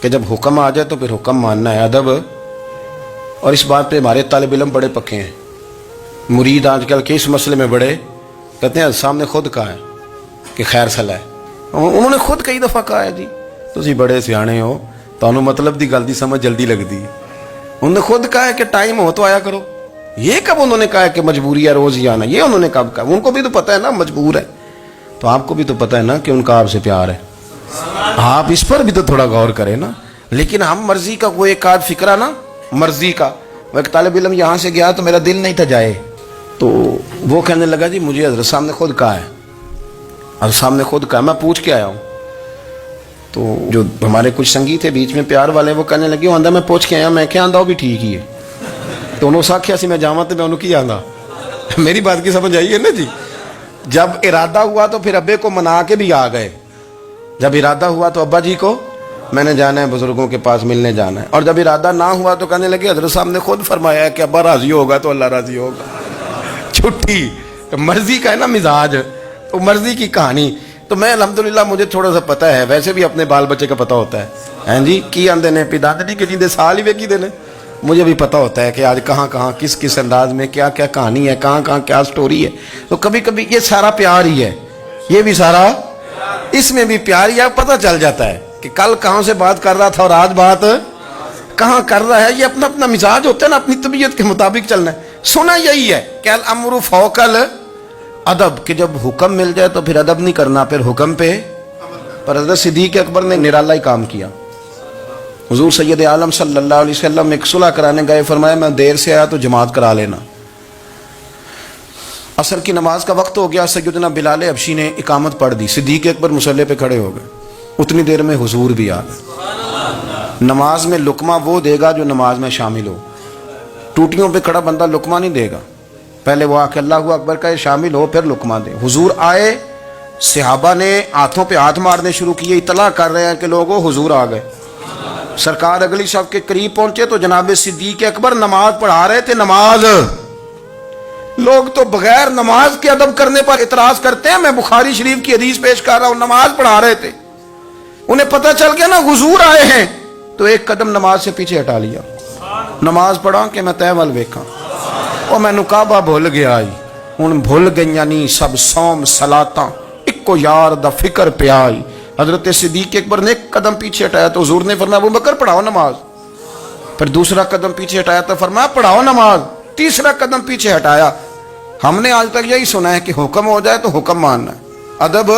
کہ جب حکم آ جائے تو پھر حکم ماننا ہے، ادب. اور اس بات پہ ہمارے طالب علم بڑے پکے ہیں. مرید آج کل کے اس مسئلے میں بڑے کہتے ہیں صاحب نے خود کہا ہے کہ خیر صلاح ہے. انہوں نے خود کئی دفعہ کہا ہے جی تسی بڑے سیانے ہو، تانوں مطلب دی گل دی سمجھ جلدی لگتی ہے. انہوں نے خود کہا ہے کہ ٹائم ہو تو آیا کرو. یہ کب انہوں نے کہا ہے کہ مجبوری ہے روز ہی آنا؟ یہ انہوں نے کب کہا؟ ان کو بھی تو پتہ ہے نا مجبور ہے. تو آپ کو بھی تو پتہ ہے نا کہ ان کا آپ سے پیار ہے. آپ اس پر بھی تو تھوڑا غور کریں نا. لیکن ہم مرضی کا وہ ایک آدھ فکرہ نا، مرضی کا. وہ ایک طالب علم یہاں سے گیا تو میرا دل نہیں تھا جائے، تو وہ کہنے لگا جی مجھے حضرت صاحب نے خود کہا ہے، حضرت صاحب نے خود کہا. میں پوچھ کے آیا ہوں. تو جو ہمارے کچھ سنگی تھے بیچ میں پیار والے، وہ کہنے لگے آندہ میں پوچھ کے آیا. میں کیا آندہ وہ بھی ٹھیک ہی ہے. تو انہوں ساکھیا سی میں جاواں تو میں انہوں کی آندہ. میری بات کی سمجھ آئی ہے نا جی. جب ارادہ ہوا تو پھر ابے کو منا کے بھی آ گئے. جب ارادہ ہوا تو ابا جی کو میں نے جانا ہے، بزرگوں کے پاس ملنے جانا ہے. اور جب ارادہ نہ ہوا تو کہنے لگے حضرت صاحب نے خود فرمایا ہے کہ ابا راضی ہوگا تو اللہ راضی ہوگا. چھٹی مرضی کا ہے نا مزاج، تو مرضی کی کہانی. تو میں الحمدللہ مجھے تھوڑا سا پتہ ہے، ویسے بھی اپنے بال بچے کا پتہ ہوتا ہے. ہیں جی کی آندے نے پیداندی کے جیندے سال ہی ویکھی دے نے. مجھے بھی پتہ ہوتا ہے کہ آج کہاں کہاں کس کس انداز میں کیا کیا کہانی ہے، کہاں کہاں کیا سٹوری ہے. تو کبھی کبھی یہ سارا پیار ہی ہے، یہ بھی سارا اس میں بھی پیار ہی ہے. پتہ چل جاتا ہے کہ کل کہاں سے بات کر رہا تھا اور آج بات کہاں کر رہا ہے. یہ اپنا اپنا مزاج ہوتا ہے نا، اپنی طبیعت کے مطابق چلنا ہے. سنا یہی ہے کہ الامر فوق الادب، کہ جب حکم مل جائے تو پھر ادب نہیں کرنا، پھر حکم پہ. پر حضرت صدیق اکبر نے نرالا ہی کام کیا. حضور سید عالم صلی اللہ علیہ وسلم ایک صلح کرانے گئے، فرمایا میں دیر سے آیا تو جماعت کرا لینا. عصر کی نماز کا وقت ہو گیا، سیدنا بلال حبشی نے اقامت پڑھ دی. صدیق اکبر مصلی پہ کھڑے ہو گئے. اتنی دیر میں حضور بھی آ گئے. نماز میں لقمہ وہ دے گا جو نماز میں شامل ہو. ٹوٹیوں پہ کھڑا بندہ لقمہ نہیں دے گا، پہلے وہ آ کے اللہ اکبر کا شامل ہو پھر لقمہ دے. حضور آئے، صحابہ نے ہاتھوں پہ ہاتھ مارنے شروع کیے، اطلاع کر رہے ہیں کہ لوگوں حضور آ گئے. سرکار اگلی صف کے قریب پہنچے تو جناب صدیق اکبر نماز پڑھا رہے تھے. نماز لوگ تو بغیر نماز کے ادب کرنے پر اعتراض کرتے ہیں. میں بخاری شریف کی حدیث پیش کر رہا ہوں، نماز پڑھا رہے تھے. انہیں پتہ چل گیا نا حضور آئے ہیں، تو ایک قدم نماز سے پیچھے ہٹا لیا. نماز پڑھا کہ میں تے ول ویکھاں، او میں کعبہ بھول گیا آئی. ہن بھول گئیاں نہیں سب صوم صلاتاں، اکو یار دا فکر پہ آئی. حضرت صدیق اکبر نے ایک قدم پیچھے ہٹایا تو حضور نے فرمایا ابو بکر پڑھاؤ نماز. پھر دوسرا قدم پیچھے ہٹایا تو فرمایا پڑھاؤ نماز. تیسرا قدم پیچھے ہٹایا. ہم نے آج تک یہی سنا ہے کہ حکم ہو جائے تو حکم ماننا ہے، ادب.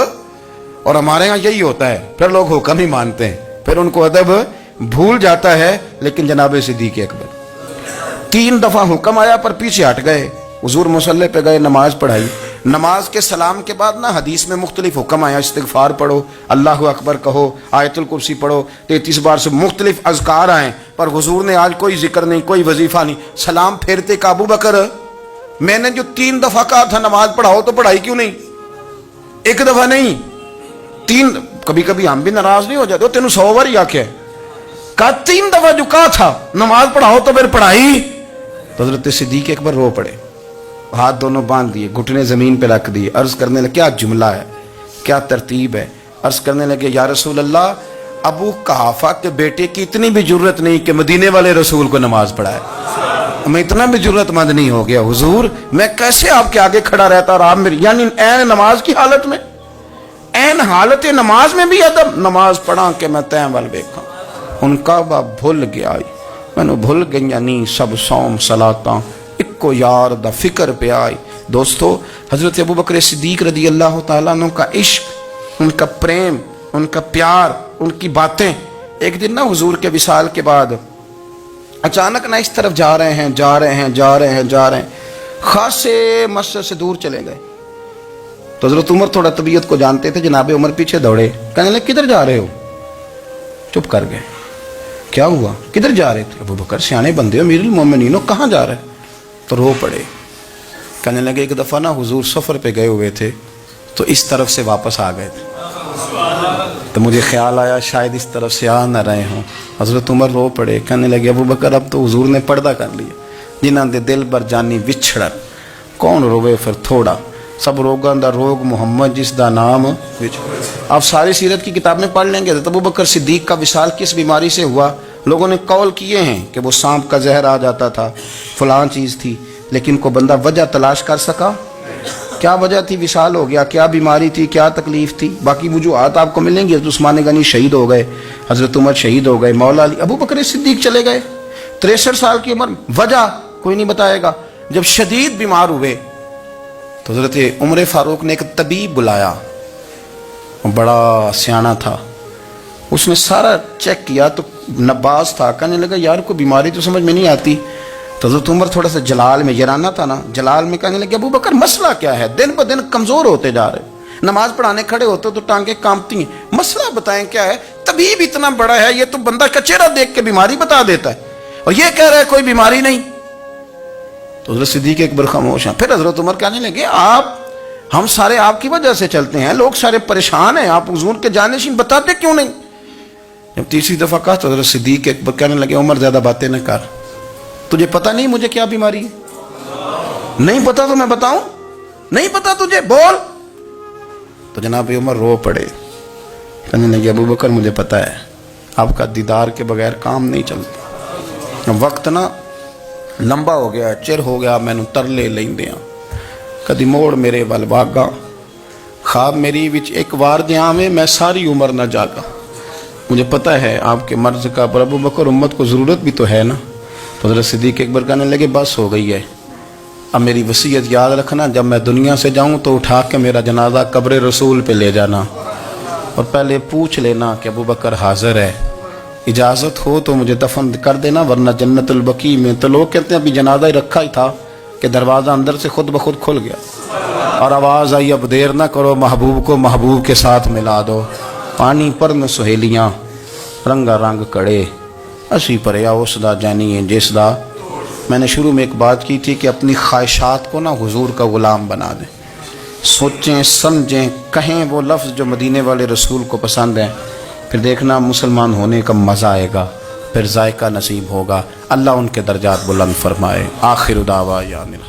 اور ہمارے ہاں یہی ہوتا ہے، پھر لوگ حکم ہی مانتے ہیں، پھر ان کو ادب بھول جاتا ہے. لیکن جناب صدیق اکبر 3 دفعہ حکم آیا پر پیچھے ہٹ گئے. حضور مصلی پہ گئے، نماز پڑھائی. نماز کے سلام کے بعد نا حدیث میں مختلف حکم آیا، استغفار پڑھو، اللہ اکبر کہو، آیت الکرسی پڑھو، 33 بار سے مختلف اذکار آئیں. پر حضور نے آج کوئی ذکر نہیں، کوئی وظیفہ نہیں. سلام پھیرتے کہ ابو بکر میں نے جو 3 دفعہ کہا تھا نماز پڑھاؤ تو پڑھائی کیوں نہیں؟ ایک دفعہ نہیں 3. کبھی کبھی ہم بھی ناراض نہیں ہو جاتے، تینوں 100 بار ہی آکھیا ہے، کہا 3 دفعہ جو کہا تھا نماز پڑھاؤ تو پھر پڑھائی. تو حضرت صدیق اکبر رو پڑے، ہاتھ دونوں باندھ دیے، گھٹنے زمین پہ رکھ دیے. عرض کرنے لگے کیا جملہ ہے، کیا ترتیب ہے. عرض کرنے لگے یا رسول اللہ، ابو قحافہ کے بیٹے کی اتنی بھی جرت نہیں کہ مدینے والے رسول کو نماز پڑھائے. میں اتنا بھی جرت مند نہیں ہو گیا حضور، میں کیسے آپ کے آگے کھڑا رہتا اور آپ میری، یعنی این نماز کی حالت میں، این حالت نماز میں بھی ادب. نماز پڑھا کہ میں تین ول ویکھاں. ان کعبہ بھول گیا، میں نے بھول گئی نہیں سب صوم صلاتاں، اکو یار دا فکر پہ آئی. دوستو حضرت ابو بکر صدیق رضی اللہ تعالیٰ عنہ کا عشق، ان کا پریم، ان کا پیار، ان کی باتیں. ایک دن نا حضور کے وصال کے بعد اچانک نہ اس طرف جا رہے ہیں، خاصے مسجد سے دور چلے گئے. تو حضرت عمر تھوڑا طبیعت کو جانتے تھے، جناب عمر پیچھے دوڑے، کہنے لگے کدھر جا رہے ہو؟ چپ کر گئے. کیا ہوا، کدھر جا رہے تھے؟ ابو بکر سیانے بندے ہو، امیر المومنین ہو، کہاں جا رہے؟ تو رو پڑے. کہنے لگے ایک دفعہ نا حضور سفر پہ گئے ہوئے تھے تو اس طرف سے واپس آ گئے تھے، تو مجھے خیال آیا شاید اس طرف سے آ نہ رہے ہوں. حضرت عمر رو پڑے. کہنے لگے ابو بکر اب تو حضور نے پردہ کر لیا، جنہاں دے دل بر جانی وچھڑن، کون روے پھر تھوڑا. سب روگاں دا روگ محمد جس دا نام. آپ ساری سیرت کی کتاب میں پڑھ لیں گے. ابو بکر صدیق کا وصال کس بیماری سے ہوا؟ لوگوں نے قول کیے ہیں کہ وہ سانپ کا زہر آ جاتا تھا، فلاں چیز تھی، لیکن کوئی بندہ وجہ تلاش کر سکا؟ کیا وجہ تھی وصال ہو گیا؟ کیا بیماری تھی؟ کیا تکلیف تھی؟ باقی وجوہات آپ کو ملیں گی. حضرت عثمان غنی شہید ہو گئے، حضرت عمر شہید ہو گئے، مولا علی، ابو بکر صدیق چلے گئے 63 سال کی عمر. وجہ کوئی نہیں بتائے گا. جب شدید بیمار ہوئے تو حضرت عمر فاروق نے ایک طبیب بلایا، بڑا سیانا تھا. اس نے سارا چیک کیا تو نباز تھا. کہنے لگا یار کوئی بیماری تو سمجھ میں نہیں آتی. تو حضرت عمر تھوڑا سا جلال میں، یرانہ تھا نا، جلال میں کہنے لگے ابو بکر مسئلہ کیا ہے؟ دن بہ دن کمزور ہوتے جا رہے، نماز پڑھانے کھڑے ہوتے تو ٹانگیں کانپتی ہیں، مسئلہ بتائیں کیا ہے؟ طبیب اتنا بڑا ہے، یہ تو بندہ کا چہرہ دیکھ کے بیماری بتا دیتا ہے، اور یہ کہہ رہا ہے کوئی بیماری نہیں. تو حضرت صدیق ایک بار خاموش ہیں. پھر حضرت عمر کہنے لگے ہم سارے آپ کی وجہ سے چلتے ہیں، لوگ سارے پریشان ہیں، آپ حضور کے جانشین بتاتے کیوں نہیں؟ جب تیسری دفعہ کہا تو حضرت صدیق ایک بار کہنے لگے عمر زیادہ باتیں نہ کر، تجھے پتہ نہیں مجھے کیا بیماری ہے؟ نہیں پتا تو میں بتاؤں؟ نہیں پتا تجھے؟ بول. تو جناب عمر رو پڑے. کہنے لگے ابو بکر مجھے پتا ہے، آپ کا دیدار کے بغیر کام نہیں چلتا. وقت نا لمبا ہو گیا، چر ہو گیا، میں ترلے لیندیاں کدی موڑ میرے ول واگا، خواب میری وچ ایک وار دیاں میں ساری عمر نہ جاگا. مجھے پتہ ہے آپ کے مرض کا، پر ابو بکر امت کو ضرورت بھی تو ہے نا. تو حضرت صدیق ایک بار کہنے لگے بس ہو گئی ہے، اب میری وصیت یاد رکھنا، جب میں دنیا سے جاؤں تو اٹھا کے میرا جنازہ قبر رسول پہ لے جانا، اور پہلے پوچھ لینا کہ ابو بکر حاضر ہے، اجازت ہو تو مجھے دفن کر دینا، ورنہ جنت البقیع میں. تو لوگ کہتے ہیں ابھی جنازہ ہی رکھا ہی تھا کہ دروازہ اندر سے خود بخود کھل گیا، اور آواز آئی اب دیر نہ کرو، محبوب کو محبوب کے ساتھ ملا دو. پانی پر میں سہیلیاں رنگا رنگ کڑے، اسی پریا اس دا جانی ہے جس دا. میں نے شروع میں ایک بات کی تھی کہ اپنی خواہشات کو نا حضور کا غلام بنا دیں، سوچیں سمجھیں کہیں وہ لفظ جو مدینے والے رسول کو پسند ہیں، پھر دیکھنا مسلمان ہونے کا مزہ آئے گا، پھر ذائقہ نصیب ہوگا. اللہ ان کے درجات بلند فرمائے. آخر دعوانا